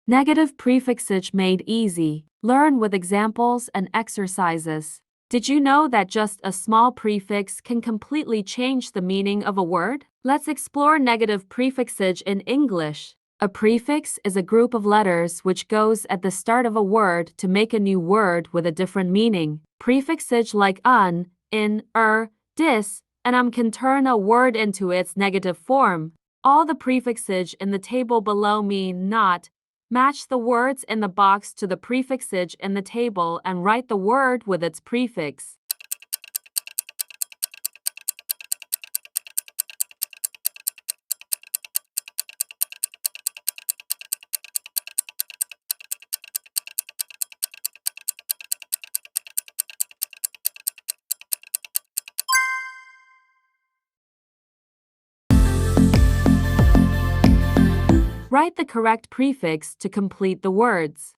Negative prefixes made easy. Learn with examples and exercises. Did you know that just a small prefix can completely change the meaning of a word? Let's explore negative prefixes in English. A prefix is a group of letters which goes at the start of a word to make a new word with a different meaning. Prefixes like un, in, dis, and can turn a word into its negative form. All the prefixes in the table below mean not. Match the words in the box to the prefixes in the table and write the word with its prefix. Write the correct prefix to complete the words.